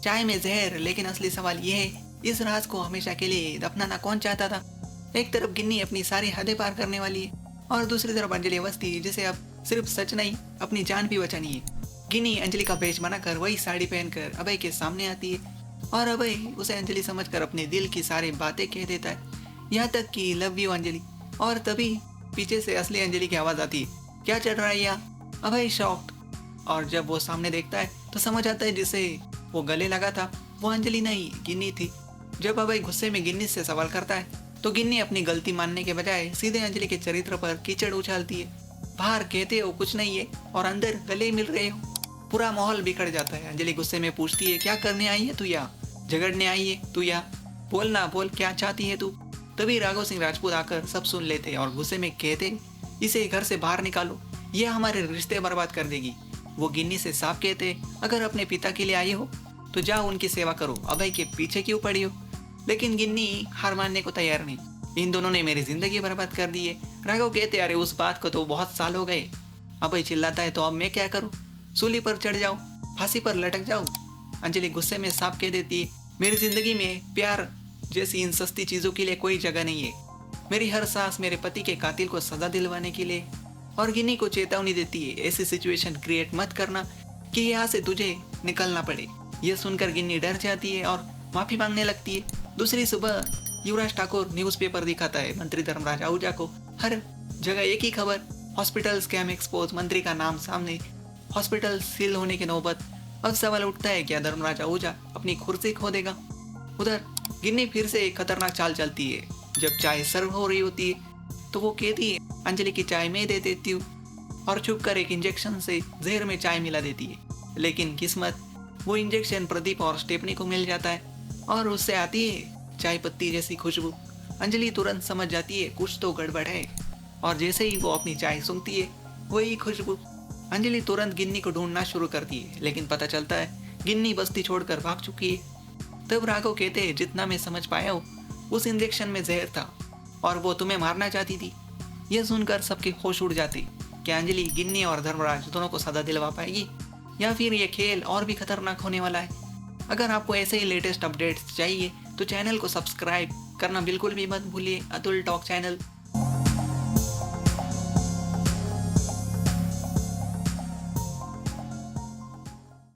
चाय में जहर, लेकिन असली सवाल ये है इस राज को हमेशा के लिए दफनाना कौन चाहता था। एक तरफ गिन्नी अपनी सारी हदें पार करने वाली है और दूसरी तरफ अंजलि अवस्थी जिसे अब सिर्फ सच नहीं अपनी जान भी बचानी है। गिन्नी अंजलि का भेष बनाकर वही साड़ी पहनकर अभय के सामने आती है और अभय उसे अंजलि समझकर अपने दिल की सारी बातें कह देता है, यहाँ तक कि लव यू अंजलि। और तभी पीछे से असली अंजलि की आवाज आती है, क्या चल रहा है यहाँ। अभय शॉक्ड, और जब वो सामने देखता है तो समझ आता है जिसे वो गले लगा था वो अंजलि नहीं गिन्नी थी। जब अभय गुस्से में गिन्नी से सवाल करता है तो गिन्नी अपनी गलती मानने के बजाय सीधे अंजलि के चरित्र पर कीचड़ उछालती है। बाहर कहते हो कुछ नहीं है और अंदर गले मिल रहे हो। पूरा माहौल बिगड़ जाता है। अंजलि गुस्से में पूछती है, क्या करने आई है तू यहाँ, झगड़ने आई है तू यहाँ, बोल ना बोल क्या चाहती है तू। तभी राघव सिंह राजपूत आकर सब सुन लेते और गुस्से में कहते, इसे घर से बाहर निकालो, यह हमारे रिश्ते बर्बाद कर देगी। वो गिन्नी से साफ कहते, अगर अपने पिता के लिए आई हो तो जाओ उनकी सेवा करो, अभय के पीछे क्यों पड़ी हो। लेकिन गिन्नी हार मानने को तैयार नहीं। इन दोनों ने मेरी जिंदगी बर्बाद कर दी है। राघव कहते, अरे उस बात को तो बहुत साल हो गए। अभय चिल्लाता है, तो अब मैं क्या करूं, सूली पर चढ़ जाऊं, फांसी पर लटक जाऊं। अंजलि गुस्से में साफ कह देती है, मेरी जिंदगी में प्यार जैसी इन सस्ती चीजों के लिए कोई जगह नहीं है। मेरी हर सांस मेरे पति के कातिल को सजा दिलवाने के लिए। और गिन्नी को चेतावनी देती है, ऐसी सिचुएशन क्रिएट मत करना कि यहाँ से तुझे निकलना पड़े। यह सुनकर गिन्नी डर जाती है और माफी मांगने लगती है। दूसरी सुबह युवराज ठाकुर न्यूज़पेपर दिखाता है मंत्री धर्मराज आहूजा को। हर जगह एक ही खबर, हॉस्पिटल स्कैम एक्सपोज, मंत्री का नाम सामने, हॉस्पिटल सील होने की नौबत। अब सवाल उठता है, क्या धर्मराज आहूजा अपनी कुर्सी खो देगा। उधर गिन्नी फिर से एक खतरनाक चाल चलती है। जब चाय सर्व हो रही होती है तो वो कहती है, अंजलि की चाय मैं दे देती हूँ, और छुप कर एक इंजेक्शन से जहर में चाय मिला देती है। लेकिन किस्मत, वो इंजेक्शन प्रदीप और स्टेपनी को मिल जाता है और उससे आती है चाय पत्ती जैसी खुशबू। अंजलि तुरंत समझ जाती है कुछ तो गड़बड़ है, और जैसे ही वो अपनी चाय सूंघती है वही खुशबू। अंजलि तुरंत गिन्नी को ढूंढना शुरू करती है, लेकिन पता चलता है गिन्नी बस्ती छोड़कर भाग चुकी है। तब राघव कहते हैं, जितना मैं समझ पाया हूँ उस इंजेक्शन में जहर था और वो तुम्हें मारना चाहती थी। यह सुनकर सबके होश उड़ जाते। क्या अंजलि गिन्नी और धर्मराज दोनों को सजा दिलवा पाएगी या फिर ये खेल और भी खतरनाक होने वाला है। अगर आपको ऐसे ही लेटेस्ट अपडेट्स चाहिए तो चैनल को सब्सक्राइब करना बिल्कुल भी मत भूलिए। Atul talk channel